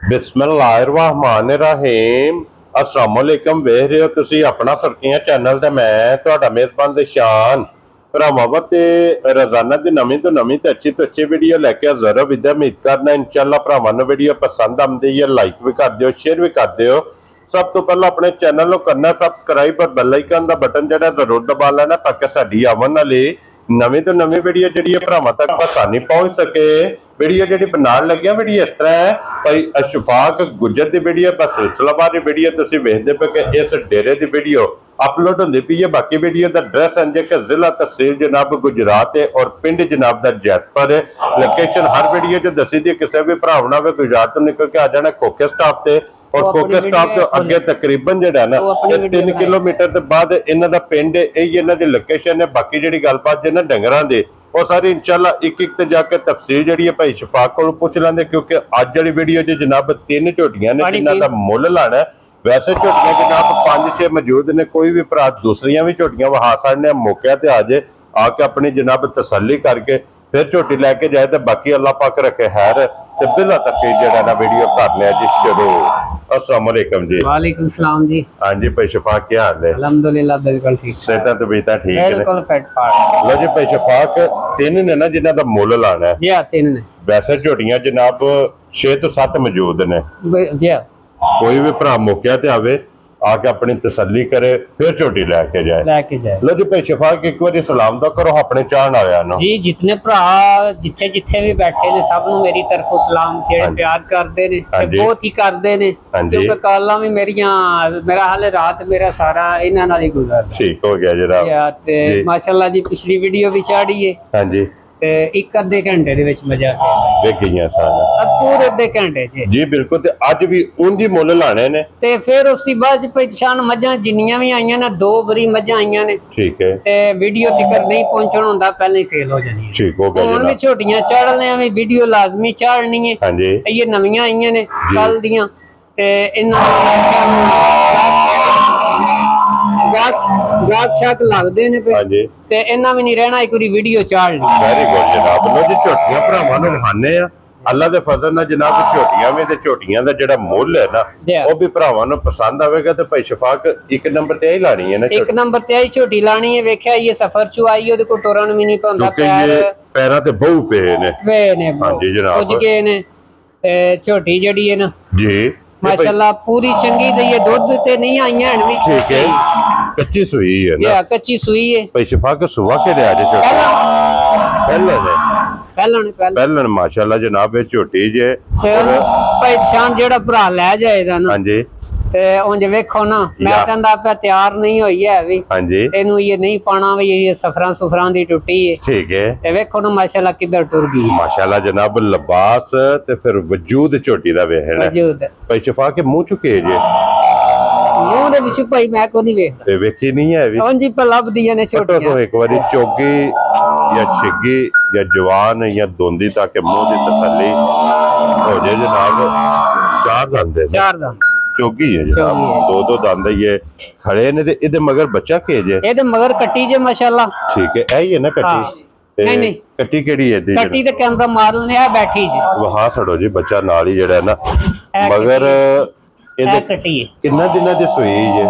बिस्मिल्लाहिर्रहमानिर्रहीम अस्सलाम वालेकुम। वेख रहे हो तुसी अपना सुर्खियां चैनल ते मैं तुहाडा मेजबान दिशान भरावां ते रोजाना दी नवीं तो नवीं ते अच्छी वीडियो लैके हाजिर हो। विद उम्मीद करना इंशाअल्लाह भरावां नूं वीडियो पसंद आंदी है, लाइक भी कर दिओ, शेयर भी कर दिओ। सब तो पहले अपने चैनल को करना सबसक्राइब और बेल आइकन का बटन जो जरूर दबा लेना ताकि साडी आवन वाली नवीं तो नवीं वीडियो जी भरावां तक आसानी पहुंच सके। वीडियो जी बनाने लगे वीडियो इस तरह है भाई अशफाक गुजर की वीडियो बस सिलसिलावार वीडियो तुसीं वेखदे पे कि इस डेरे की वीडियो अपलोड होंदी पई है। बाकी वीडियो का एड्रैस है कि जिला तहसील जनाब गुजरात है और पिंड जनाब दा जैतपुर है। लोकेशन हर वीडियो च दसी दी, किसी भी भरा होना वे गुजरात तो निकल के आ जाना खोखे स्टाप से और खोखे स्टाप तो अगे तकरीबन जो ना 3 किलोमीटर के बाद इन्हां दा पिंड है, यही इन्हां दी लोकेशन है। बाकी जी गलबात जो ना डंगरां दी वो सारी इंशाल्लाह एक एक ते जाके तफसील जी है भाई शफाक को पूछ लेंगे, क्योंकि अज वाली वीडियो च जनाब 3 झोटियां ने जिन्हां दा मुल लाना है। वैसे झोटियां जनाब 5-6 मौजूद ने, कोई भी भरा दूसरियां भी झोटियां वहा सकने मौके ते आ जाए, आके अपनी जनाब तसल्ली करके फिर झोटी लैके जाए तो बाकी अल्लाह पाक रखे खैर ते बिला तक जड़ा ना वीडियो करने जी शुरू। अस्सलाम वालेकुम जी। वालेकुम सलाम जी। हाँ जी भाई शफाक क्या हाल है? अल्हम्दुलिल्लाह बिल्कुल ठीक। सेहत तबीयत ठीक है? बिल्कुल फिट फाट। लो जी भाई शफाक 3 ने ना जिन्हां दा मुल लाना है जी। 3 ने वैसे झोटियां जनाब 6 तो 7 मौजूद ने जी। कोई भी भरा मौके ते आवे आके अपनी तसल्ली करे फिर झोटी लेके जाए। लो जी भाई शफाक एक बार सलाम तो करो अपने चाहन वालियां नूं जी। जितने भरा जिथे जिथे भी बैठे ने सब नूं मेरी तरफों सलाम। जेड़े प्यार करदे ने बहुत ही करदे ने, क्योंकि कालां भी मेरा हाल रात मेरा सारा इन्हां नाल ही गुजरदा। ठीक हो गया जनाब ते माशाअल्लाह जी। पिछली वीडियो भी चाड़ी है हां जी ते एक अद्धे घंटे दे विच मजा वेख गईयां सारा पूरे अद्धे घंटे च जी बिल्कुल। ते अज भी उंदी मुल लाने ने ते फिर उसकी बाद पहचान मझां जिन्नियां भी आईयां ने 2 बरी मझां आईयां ने। ठीक है। ते वीडियो तक नहीं पहुंचण हुंदा पहले ही सेल हो जानी है। ठीक हो गया। हुण भी झोटियां चाड़ने भी वीडियो लाजमी चाड़नी है। हां जी। ये नवीं आईयां ने कल दियां ते इन्हां गाग शाक लगदे ने ते इन्हां भी नहीं रहना एक बारी वीडियो चाड़ ली। वेरी गुड जनाब। लो जी झोटियां भरावां नूं विखाने आ अल्लाह दे फजल नाल जनाब। झोटियां में ते झोटियां दा जेड़ा मुल है ना वो भी भरावां नूं पसंद आवेगा ते भाई शफाक 1 नंबर ते ही लानी है ना। 1 नंबर ते ही झोटी लानी है। वेख्या ये सफर चो आई ओदे को टुरन भी नहीं पाउंदा, पैरां ते बहु पे ने। हां जी जनाब सुज गए ने ते झोटी जेड़ी है ना जी माशाल्लाह पूरी चंगी दी है। दूध ते नहीं आईयां हन भी। ठीक है। कच्ची सुई है ना? कच्ची सुई है। भाई शफाक सुवा के ले आ पहले माशाल्लाह जनाब ये झोटी जे भाई शान जेड़ा भरा ले जाएगा ना। हां जी ते उंज वेखो ना मैं कहंदा पे तैयार नहीं होई है अभी। हां जी। तेनू ये नहीं पाना भी ये सफरां सुफरां दी टुटी है। ठीक है। ते वेखो ना माशाल्लाह किधर टुर गई माशाल्लाह जनाब। लिबास ते फिर वजूद झोटी दा वेखना वजूद भाई शफाक के मुंह चुके जे मुंह दे विच भाई मैं को नहीं वेखदा ते वेखी नहीं है अभी। हां जी पे लब दिया ने छोटियां तो एक बारी चोगी या छिगी या जवान या दोंदी ताकि मुंह दी तसल्ली हो जाए जनाब। 4 दंद है। 4 दंद चोगी है जनाब। 2-2 दंद ये खड़े ने ते इदे मगर बच्चा के जे इदे मगर कट्टी जे माशाल्लाह। ठीक है। ऐ ही है ना कट्टी? नहीं नहीं कट्टी केड़ी है? कट्टी ते कैमरा मार लेने आ बैठी जी वहां छड़ो जी बच्चा नाल ही जेड़ा ना मगर किन्ना दिना दी सुई जे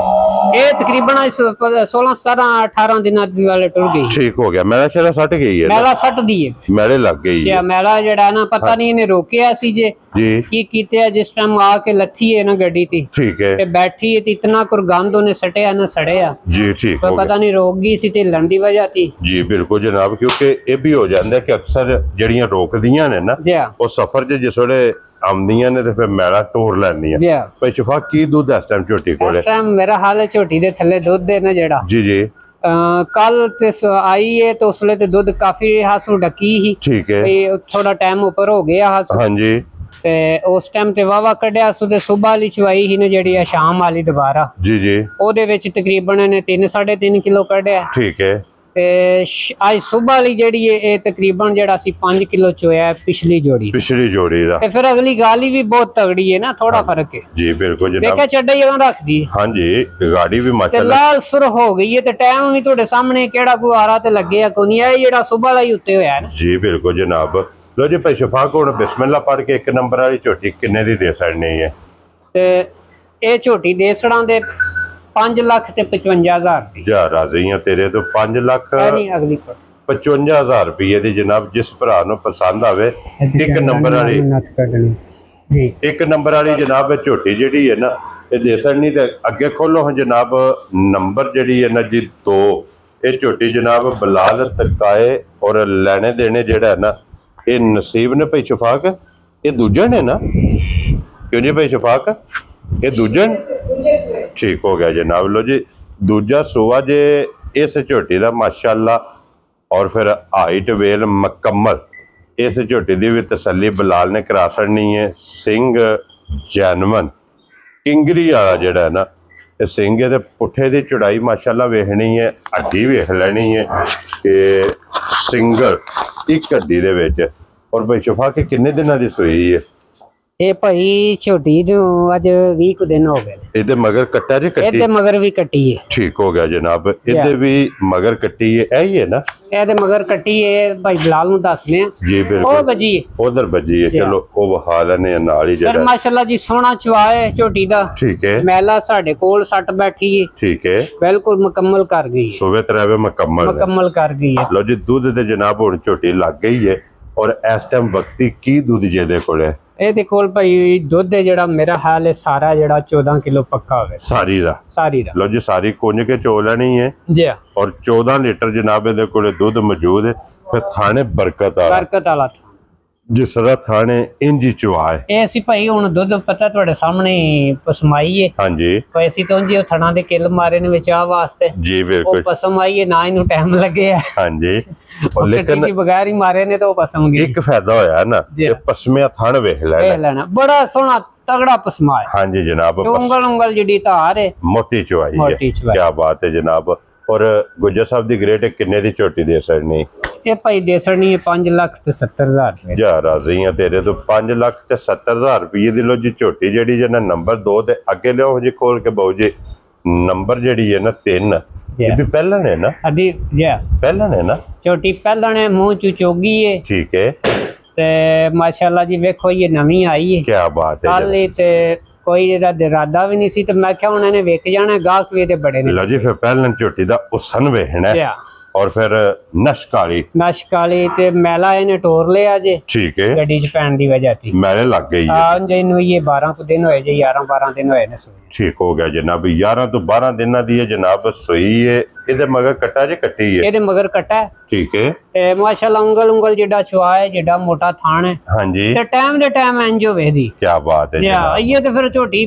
ये तकरीबन 16-17-18 दिना दी वाले टुर गई। ठीक हो गया। मेला शरा सट गई है। मेला सट दी है। मेले लग गई है। मेला जेड़ा ना पता नहीं इन्हें रोकया सी जे जी की कीते है जिस टाइम आके लथी है ना गड्डी थी। ठीक है। ते बैठी है इतना कुरगंद उन्हें सटया ना सड़या जी। ठीक हो गया। पता नहीं रोक गई सी ते ढिलन दी वजह थी जी। बिल्कुल जनाब। क्योंकि ये भी हो जाता है कि अक्सर जड़ियां रोकदियां ने ना वो सफर च जिस वेले आमदियां ने ते फिर मैला टोर लैंदियां। भाई शफाक की दूध इस टाइम झोटी कोल? इस टाइम मेरा हाल है झोटी दे थल्ले दूध है ना जेड़ा जी जी कल ते आई है तो उसले ते दूध काफी हासू ढकी ही। ठीक है। थोड़ा टाइम ऊपर हो गया हासू। हां जी। ते उस टाइम ते वावा कढ़िया सु ते सुबह वाली चवाई ही ने जेड़ी शाम वाली दोबारा जी जी ओदे विच तकरीबन ने 3-3.5 किलो कढ़िया। ठीक है। ते आज सुबह वाली जेड़ी है तकरीबन जेड़ा सी 5 किलो चोया पिछली जोड़ी दा ते फिर अगली गाली भी बहुत तगड़ी है ना। थोड़ा फर्क है जी। बिल्कुल जनाब। देखा चड्डा जगह रख दी। हां जी गाड़ी भी माशाल्लाह लाल सुर हो गई है ते टाइम भी तोड़े सामने केड़ा को आ रहा ते लगे है कोनी है जेड़ा सुबह वाला ही उत्ते होया है ना जी। बिल्कुल जनाब। लो जी भाई शफाक हुण बिस्मिल्लाह पढ़ के 1 नंबर वाली झोटी किन्ने दी दे सकनी है? ते ये झोटी दे सड़ा दे 5,55,000 रुपये। जा राजी हैं तेरे तो 5,55,000 रुपये दी जनाब। जिस भरा नूं पसंद आवे 1 नंबर वाली 1 नंबर वाली जनाब झोटी जिहड़ी है ना ये दे सकनी। ते अगे खोलो हाँ जनाब नंबर जिहड़ी है ना जी 2 ये झोटी जनाब बिलाल तकाए और लेने देने जिहड़ा है ना ये नसीब ने भाई शफाक ये दूजन है ना क्यों जी भाई शफाक ये दूजन ठीक हो गया जनाब। लो जी दूजा सूआ जे इस झोटी का माशाअल्लाह और फिर हाइट वेल मुकम्मल इस झोटी की भी तसल्ली बिलाल ने करा छड़नी है। सिंह जैनवन किंगरी वाला जिहड़ा है ना ये सिंह दे पुठे की चौड़ाई माशाअल्लाह वेखनी है। हड्डी वेख लैनी है कि सिंगल एक हड्डी दे विच। और भाई शफा के किन्ने दिनों की सूई है ये भाई झोटी नूं अज 20 दिन हो गए। इहदे मगर कट्टा जी कट्टी इहदे मगर भी कट्टी है ठीक हो गया जनाब। इहदे भी मगर कट्टी है यही है ना इहदे मगर कट्टी है भाई बिलाल नूं दसने जी बिल्कुल ओ बजी उधर बजी है चलो वो बहा लेने नाल ही सर माशाअल्लाह जी सोहना चवा है झोटी दा ठीक है। मैला साडे कोल सट बैठी है ठीक है बिल्कुल मुकम्मल कर गई सोवे तरावे मुकम्मल कर गई है। लो जी दूध दे जनाब हुण झोटी लग गई है और इस टाइम वक्ती की दूध जेदे कोल है ਇਹਦੇ ਕੋਲ ਭਾਈ ਦੁੱਧ ਹੈ ਜਿਹੜਾ ਮੇਰਾ ਹਾਲ ਹੈ ਸਾਰਾ ਜਿਹੜਾ 14 ਕਿਲੋ ਪੱਕਾ ਹੋਵੇ ਸਾਰੀ ਦਾ लो जी सारी कुंज के चो लेनी है जी और 14 लीटर जनाब ਇਹਦੇ ਕੋਲੇ ਦੁੱਧ मौजूद है। फिर थाने बरकत वाला जिस तरह थाने इंजी चवा है ਇਹ ਅਸੀਂ ਭਾਈ ਹੁਣ ਦੁੱਧ ਪਤਾ ਤੁਹਾਡੇ ਸਾਹਮਣੇ ਪਸਮਾਈ ਹੈ हाँ जी ਕੋਈ ਅਸੀਂ ਤੋਂ ਜੀ ਥਣਾ ਦੇ ਕਿੱਲ ਮਾਰੇ ਨੇ ਵਿਚਾ ਵਾਸਤੇ जी बिल्कुल ਪਸਮਾਈ ਹੈ ਨਾ ਇਹਨੂੰ ਟਾਈਮ ਲੱਗੇ ਹੈ हाँ जी और लेकिन बगैर ही मारे ने तो पसम गई एक फायदा होया ना कि पसमिया थान वेख लेना बड़ा सोहना तगड़ा पसमा है। हाँ जी जनाब उंगल जिहड़ी धार है मोटी चवाई है क्या बात है जनाब। और गुज्जर साहब दी ग्रेट किन्ने दी झोटी दे सकनी ये भाई दे सकनी है 5,70,000 रुपए। जा राजी हैं तेरे तो 5,70,000 रुपये दी लो जी झोटी जिहड़ी है ना नंबर 2 ते अगे लियो जी खोल के बहु जी नंबर जिहड़ी है ना 3 ये भी पहलन है ना अभी पहलन है ना झोटी पहलन है मुंह चुचोगी है ठीक है ते माशाल्लाह जी वेखो ये नवी आई है क्या बात है कल ते कोई इरादा भी नहीं सी ते मैं क्या उन्होंने वेख जाना गाहक भी बड़े ने। लो जी फिर पहलन झोटी दा उसन वेखना है और फिर नशकाली ते मैला इन्हें टोर लिया जे ठीक है गड्डी च पैन दी वजह थी मैले लग गई है जिन्हों ये 12 दिन होए जे 11-12 दिन होए ने सोई ठीक हो गया जनाब 11 तो 12 दिन दी है जनाब सोई है। इधे मगर कट्टा जे कट्टी है इधे मगर कट्टा है ठीक है ते माशाल्लाह उंगल जिड्डा चवा है जिड्डा मोटा थान है हां जी ते टाइम दे टाइम इंज होवे दी क्या बात है ये तो फिर झोटी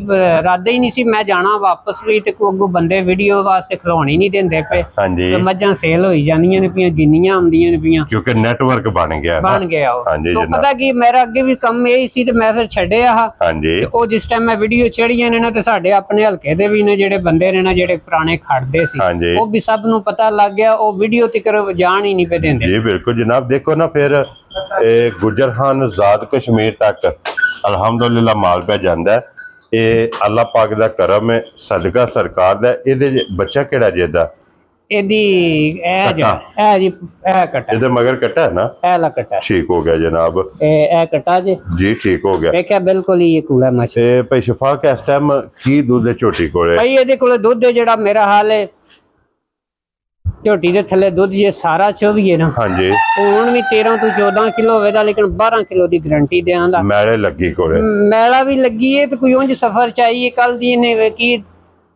रादा ही नहीं सी मैं जाना वापस भी ते को बंदे वीडियो वास्ते खिलाउणी नहीं देंदे पे हां जी ते मज्जां सेल होई जानियां ने पियां गिनियां आंदियां ने पियां क्योंकि नेटवर्क बन गया हां जी तो पता कि मेरा अगे भी काम यही सी ते मैं फिर छड्डिया हां जी ते ओ जिस टाइम मैं वीडियो चढ़ियां ने ना ते साडे अपने हलके दे भी ने जेडे बंदे ने ना जेडे पुराने खड़दे सी ओ भी सब नूं पता लग गया ओ वीडियो तिकर जान ही नहीं पे देंदे जी बिल्कुल जनाब। देखो ना फिर गुजर खान आजाद कश्मीर तक अल्हम्दुलिल्लाह माल पे जांदा है ये अल्लाह पाक दा करम है सदका सरकार दा। इहदे बच्चा केड़ा जेदा एदी ए जी कट्टा इधर मगर कट्टा है ना ला कट्टा ठीक हो गया जनाब ए कट्टा जी ठीक हो गया देखा बिल्कुल ही ये कूला माशा ते भाई शफा के इस टाइम की दूध है झोटी कोले भाई ਇਹਦੇ ਕੋਲੇ ਦੁੱਧ ਹੈ ਜਿਹੜਾ ਮੇਰਾ ਹਾਲ ਹੈ झोटी दे थले दुध जे सारा चोवी है ना हाँ जी हुण भी 13 तो 14 किलो होवेगा लेकिन 12 किलो दी गारंटी देंदा मैले लगी कोले मैला भी लगी है तो कोई उंज सफर चाहिए कल दी ने की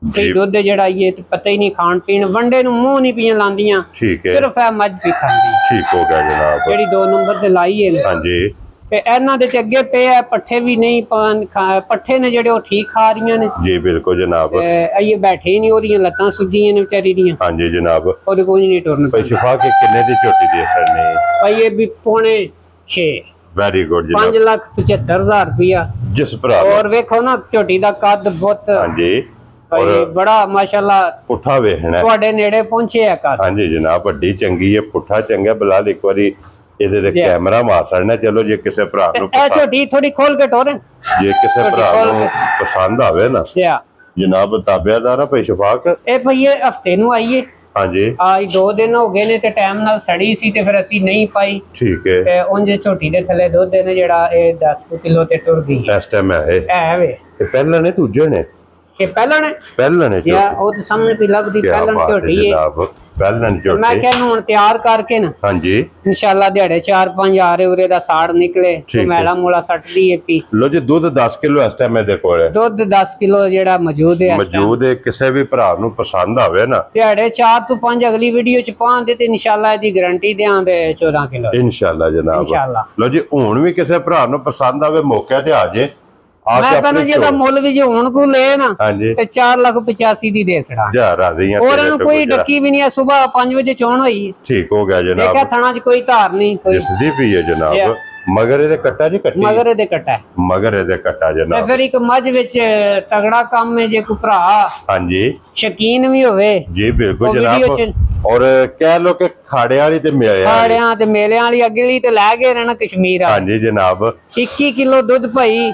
दुध जेड़ा ये तो पता ही नहीं खान पीन वंडे नु मुंह नहीं पियां लांदियां ठीक है सिर्फ है मज पी खांदी ठीक हो गया जनाब जेड़ी 2 नंबर ते लाई है हां जी ते ਇਹਨਾਂ ਦੇ ਤੇ ਅੱਗੇ ਪਏ ਆ ਪੱਠੇ ਵੀ ਨਹੀਂ ਪੱਠੇ ਨੇ ਜਿਹੜੇ ਉਹ ਠੀਕ ਖਾ ਰਹੀਆਂ ਨੇ ਜੀ ਬਿਲਕੁਲ ਜਨਾਬ ਇਹ ਬੈਠੇ ਨਹੀਂ ਉਹਦੀਆਂ ਲੱਤਾਂ ਸੁੱਜੀਆਂ ਨੇ ਵਿਚਾਰੀ ਦੀਆਂ ਹਾਂ ਜੀ ਜਨਾਬ ਉਹਦੇ ਕੋਈ ਨਹੀਂ ਟੁਰਨ ਭਾਈ ਸ਼ਫਾ ਕੇ ਕਿੰਨੇ ਦੀ ਝੋਟੀ ਦੇ ਸਰਨੇ ਭਾਈ ਇਹ ਵੀ ਪੌਣੇ 6 वेरी गुड 5,75,000 रुपया जिस भरा और वेखो ना झोटी दा कद बहुत हां जी और बड़ा माशाल्लाह पुठा वेखना ਤੁਹਾਡੇ नेड़े पहुंचे है कद हां जी जनाब बड़ी चंगी है पुठा चंगा बिलाल एक बारी ਇਹਦੇ ਤੇ ਕੈਮਰਾ ਮਾਰ ਛੜਨਾ ਚਲੋ ਜੇ ਕਿਸੇ ਭਰਾ ਨੂੰ ਇਹ ਝੋਟੀ ਥੋੜੀ ਖੋਲ ਕੇ ਟੋਰੇ ਜੇ ਕਿਸੇ ਭਰਾ ਨੂੰ ਪਸੰਦ ਆਵੇ ਨਾ ਜਨਾਬ ਤਾਬਿਆਦਾਰ ਆ ਭਾਈ ਸ਼ਫਾਕ ਇਹ ਭਈ ਇਹ ਹਫਤੇ ਨੂੰ ਆਈਏ ਹਾਂਜੀ ਅੱਜ 2 ਦਿਨ ਹੋ ਗਏ ਨੇ ਤੇ ਟਾਈਮ ਨਾਲ ਸੜੀ ਸੀ ਤੇ ਫਿਰ ਅਸੀਂ ਨਹੀਂ ਪਾਈ। ਠੀਕ ਹੈ। ਤੇ ਉਂਝ ਝੋਟੀ ਦੇ ਥੱਲੇ ਦੁੱਧ ਨੇ ਜਿਹੜਾ ਇਹ 10 ਕਿਲੋ ਤੇ ਟੁਰ ਗਈ ਇਸ ਟਾਈਮ ਹੈ ਵੇ। ਇਹ ਪਹਿਲਾਂ ਨੇ ਦੂਜੇ ਨੇ ਇਹ ਪਹਿਲਾਂ ਨੇ ਯਾ ਉਹ ਤੇ ਸਾਹਮਣੇ ਵੀ ਲੱਗਦੀ ਪਹਿਲਾਂ ਝੋਟੀ ਹੈ ਪਹਿਲਾਂ ਝੋਟੀ। ਮੈਂ ਕਹਿੰਦਾ ਹੁਣ ਤਿਆਰ ਕਰਕੇ ਨਾ ਹਾਂਜੀ ਇਨਸ਼ਾਅੱਲਾ ਦਿਹਾੜੇ 4-5 ਆਰੇ ਉਰੇ ਦਾ ਸਾੜ ਨਿਕਲੇ ਤੇ ਮੈਲਾ ਮੂਲਾ ਸੱਟਦੀ ਹੈ ਪੀ ਲੋ ਜੀ। ਦੁੱਧ 10 ਕਿਲੋ ਇਸ ਟਾਈਮ ਇਹਦੇ ਕੋਲ ਹੈ। ਦੁੱਧ 10 ਕਿਲੋ ਜਿਹੜਾ ਮੌਜੂਦ ਹੈ ਕਿਸੇ ਵੀ ਭਰਾ ਨੂੰ ਪਸੰਦ ਆਵੇ ਨਾ ਦਿਹਾੜੇ 4 ਤੋਂ 5 ਅਗਲੀ ਵੀਡੀਓ ਚ ਪਾਉਂਦੇ ਤੇ ਇਨਸ਼ਾਅੱਲਾ ਇਹਦੀ ਗਾਰੰਟੀ ਦੇਾਂਗੇ 14 ਕਿਲੋ ਇਨਸ਼ਾਅੱਲਾ ਜਨਾਬ। ਲੋ ਜੀ ਹੁਣ ਵੀ ਕਿਸੇ ਭਰਾ ਨੂੰ ਪਸੰਦ ਆਵੇ ਮੌਕੇ ਤੇ ਆ ਜੇ। ਮੈਂ ਕਹਿੰਦਾ ਜਿਹਦਾ ਮੁੱਲ ਵੀ ਜੇ ਹੁਣ ਕੋ ਲੈ ਨਾ ਤੇ 4,85,000 ਦੀ ਦੇ ਛੜਾ ਜਾ ਰਾਜ਼ੀ ਆ। ਹੋਰ ਇਹਨੂੰ ਕੋਈ ਡੱਕੀ ਵੀ ਨਹੀਂ। ਸਵੇਰ 5 ਵਜੇ ਚੋਣ ਹੋਈ ਠੀਕ ਹੋ ਗਿਆ ਜਨਾਬ। ਦੇਖਿਆ ਥਣਾ ਚ ਕੋਈ ਧਾਰ ਨਹੀਂ ਕੋਈ ਦਿਸਦੀ ਪਈ ਹੈ ਜਨਾਬ। ਮਗਰ ਇਹਦੇ ਕੱਟਾ ਜੀ ਕੱਟੀ ਮਗਰ ਇਹਦੇ ਕੱਟਾ ਜਨਾਬ। ਤੇ ਫਿਰ ਇੱਕ ਮੱਝ ਵਿੱਚ ਤਗੜਾ ਕੰਮ ਹੈ ਜੇ ਕੋਈ ਭਰਾ ਹਾਂਜੀ ਸ਼ਕੀਨ ਵੀ ਹੋਵੇ ਜੀ ਬਿਲਕੁਲ ਜਨਾਬ। ਔਰ ਕਹਿ ਲੋ ਕਿ ਖਾੜਿਆਂ ਵਾਲੀ ਤੇ ਮੇਲਿਆਂ ਵਾਲੀ ਅਗਲੀ ਤੇ ਲੈ ਗਏ ਰਹਿਣਾ ਕਸ਼ਮੀਰ ਆ। ਹਾਂਜੀ ਜਨਾਬ। 21 ਕਿਲੋ ਦੁੱਧ ਭਾਈ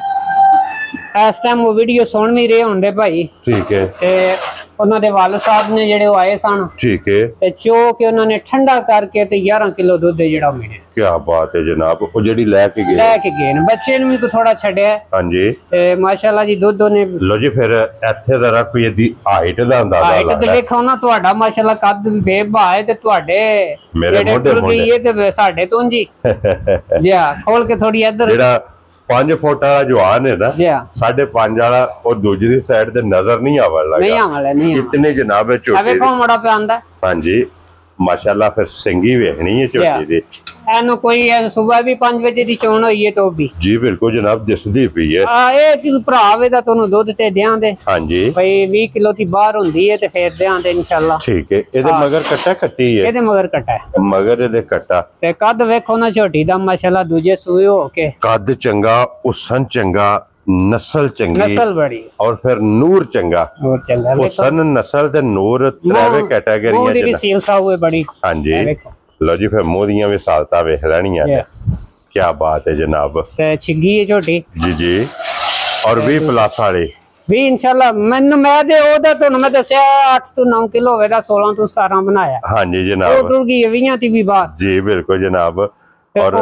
ਇਸ ਟਾਈਮ ਉਹ ਵੀਡੀਓ ਸੁਣ ਵੀ ਰਹੇ ਹੁੰਦੇ ਭਾਈ। ਠੀਕ ਹੈ। ਤੇ ਉਹਨਾਂ ਦੇ ਵਾਲ ਸਾਹਿਬ ਨੇ ਜਿਹੜੇ ਉਹ ਆਏ ਸਨ। ਠੀਕ ਹੈ। ਤੇ ਚੋ ਕੇ ਉਹਨਾਂ ਨੇ ਠੰਡਾ ਕਰਕੇ ਤੇ 11 ਕਿਲੋ ਦੁੱਧ ਜਿਹੜਾ ਮਿਲਿਆ। ਕੀ ਬਾਤ ਹੈ ਜਨਾਬ। ਉਹ ਜਿਹੜੀ ਲੈ ਕੇ ਗਏ ਨੇ ਬੱਚੇ ਨੂੰ ਵੀ ਥੋੜਾ ਛੱਡਿਆ। ਹਾਂਜੀ ਤੇ ਮਾਸ਼ਾਅੱਲਾ ਜੀ ਦੁੱਧ ਉਹਨੇ ਲੋ ਜੀ। ਫਿਰ ਇੱਥੇ ਜ਼ਰਾ ਕੋਈ ਇਹਦੀ ਹਾਈਟ ਦਾ ਅੰਦਾਜ਼ਾ ਲਾ। ਹਾਈਟ ਤੇ ਵੇਖੋ ਨਾ ਤੁਹਾਡਾ ਮਾਸ਼ਾਅੱਲਾ ਕੱਦ ਵੀ ਬੇਭਾ ਹੈ ਤੇ ਤੁਹਾਡੇ ਮੇਰੇ ਮੋਢੇ ਤੇ ਸਾਡੇ ਤੋਂ ਜੀ ਜੀ ਖੋਲ ਕੇ ਥੋੜੀ ਇੱਧਰ ਜਿਹੜਾ 5 ਫੁੱਟ ਵਾਲਾ ਜਵਾਨ ਹੈ ਨਾ 5.5 ਵਾਲਾ ਉਹ ਦੂਜੀ ਸਾਈਡ ਤੇ ਨਜ਼ਰ ਨਹੀਂ ਆਵਣ ਲੱਗਾ। ਇਤਨੇ ਜਨਾਬ ਝੋਟੀ ਵੇਖੋ ਮੋੜਾ ਪਿਆਂਦਾ। ਹਾਂਜੀ ਮਾਸ਼ਾਅੱਲਾ। ਫਿਰ ਸਿੰਗੀ ਵੇਖਣੀ ਹੈ ਝੋਟੀ ਦੀ। ਇਹਨੂੰ ਕੋਈ ਸਵੇਰ ਵੀ 5 ਵਜੇ ਦੀ ਚੋਣ ਹੋਈ ਹੈ ਵੀ ਜੀ ਬਿਲਕੁਲ ਜਨਾਬ ਦਿਸਦੀ ਪਈ ਹੈ। ਇਹ ਕਿ ਭਰਾ ਵੇ ਦਾ ਤੁਹਾਨੂੰ ਦੁੱਧ ਤੇ ਦਿਆਂਦੇ। ਹਾਂਜੀ ਭਈ 20 ਕਿਲੋ ਦੀ ਬਾਹਰ ਹੁੰਦੀ ਹੈ ਤੇ ਫੇਰ ਦਿਆਂਦੇ ਇਨਸ਼ਾਅੱਲਾ। ਠੀਕ ਹੈ। ਇਹਦੇ ਮਗਰ ਕੱਟਾ ਕੱਟੀ ਹੈ। ਇਹਦੇ ਮਗਰ ਕੱਟਾ ਮਗਰ ਇਹਦੇ ਕੱਟਾ ਤੇ ਕੱਦ ਵੇਖੋ ਨਾ ਝੋਟੀ ਦਾ ਮਾਸ਼ਾਅੱਲਾ ਦੂਜੇ ਸੂਏ ਹੋ ਕੇ ਕੱਦ ਚੰਗਾ ਉਸਨ ਚੰਗਾ नस्ल चंगी नस्ल बड़ी और फिर नूर चंगा हुसन नस्ल ते नूर त्रेवे कैटेगरी भी सील सा हुए बड़ी। हां जी लो जी फिर मुंह दियां विसालता वेख लेनियां क्या बात है जनाब। ते छिगी है छोटी जी जी और 20 प्लस वाली भी इंशाल्लाह मैं दे ओदा तो मैं दसया 8 तो 9 किलो होवेगा 16 तो 17 बनाया। हां जी जनाब। वो टुर गई 20 ती भी बात जी बिल्कुल जनाब। और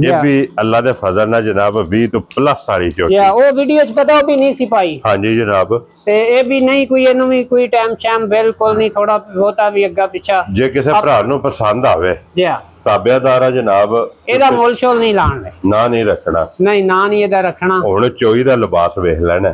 ये भी अल्लाह दे फजल ना जनाब 20 तो प्लस वाली ਝੋਟੀ या वो वीडियो च पता भी नहीं सी पाई। हां जी जनाब। ते ए भी नहीं कोई एनु भी कोई टाइम शाम बिल्कुल नहीं थोड़ा बहुता भी अग्गा पिछा जे किसी भरा नु पसंद आवे या ताबेदार जनाब एदा मोल शोल नहीं लाण ले ना नहीं रखना नहीं ना नहीं एदा रखना हुन चोई दा लिबास वेख लेना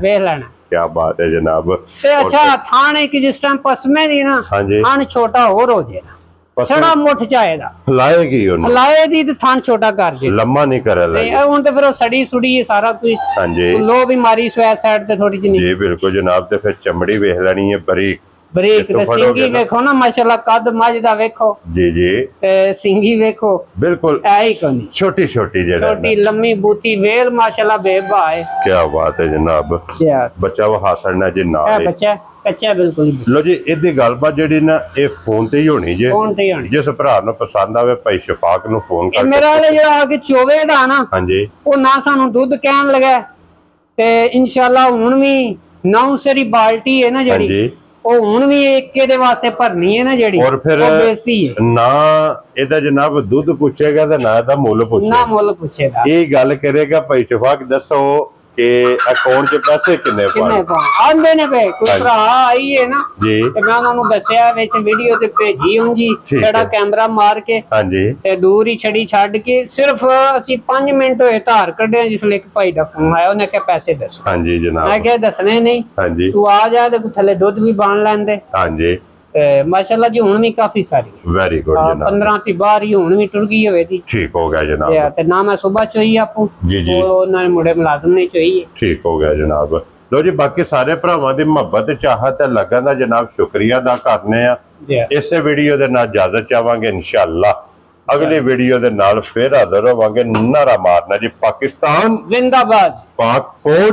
क्या बात है जनाब। ते अच्छा थान एक जिस टाइम पसमे दी ना थान छोटा और हो जाए छड़ा मुठ चाहेगा लाएगी तो थान छोटा कर जे लम्मा नहीं करे हुन ते फिर सड़ी सुड़ी सारा कुछ। हां जी लो भी मारी साइड ते थोड़ी जी जी बिल्कुल जनाब। ते फिर चमड़ी वेख लेनी है बारीक ते सिंगी वेखो ना माशाल्लाह कद मज दा वेखो जी जी ते सिंगी वेखो बिल्कुल ऐ ही कोनी छोटी छोटी छोटी लम्मी बूती वेल माशाल्लाह बेबा है क्या बात है जनाब। बच्चा वो हासना जी ना बच्चा कच्चा बिल्कुल लो जी इहदी गलबात जेडी ना ए फोन ते ही होनी जे जिस भरा नु पसंद आवे भाई शफाक नु फोन कर मेरा वाले जो आके चोवे दा ना हां जी ओ ना सानू दूध कहन लगा ते इंशाल्लाह हुन भी 9 सरी बाल्टी है ना जेडी ओ हुन भी एक दे वास्ते भरनी है ना जेडी और फिर ना एदा जनाब दूध पूछेगा ते ना दा मुल पूछेगा ये गल करेगा भाई शफाक दसो के अकाउंट च पैसे किन्ने आंदे ने पे कोई भरा आई है ना जी ते मैं उन्हां नु दसया विच वीडियो ते भेजी हुन जी जेड़ा कैमरा मार के हां जी ते दूर ही छड़ी छड के सिर्फ ਅਸੀਂ 5 मिनट होए धार कढे जिसले एक भाई दा फोन आया उन्हें कहा पैसे दस। हां जी जनाब। मैं कहा दसने नहीं। हां जी तू आ जा ते थल्ले दूध भी बाण लैंदे। हां जी माशाल्लाह जी हुन भी काफी सारी वेरी गुड जनाब 15 ती बाहर ही हुन भी टुर गई होवे दी ठीक हो गया जनाब। ते ना मैं सुबह चोई आपू जी जी उन्हां ने मुंडे मुलाजम ने चोई ठीक हो गया जनाब। लो जी बाकी सारे भरावां दी मोहब्बत चाहत ते लगन दा जनाब शुक्रिया अदा करने आ। इस वीडियो दे नाल इजाजत चाहांगे इंशाअल्लाह अगली वीडियो दे नाल फिर हाजिर होवांगे। नारा मारना जी पाकिस्तान जिंदाबाद पाक फौज।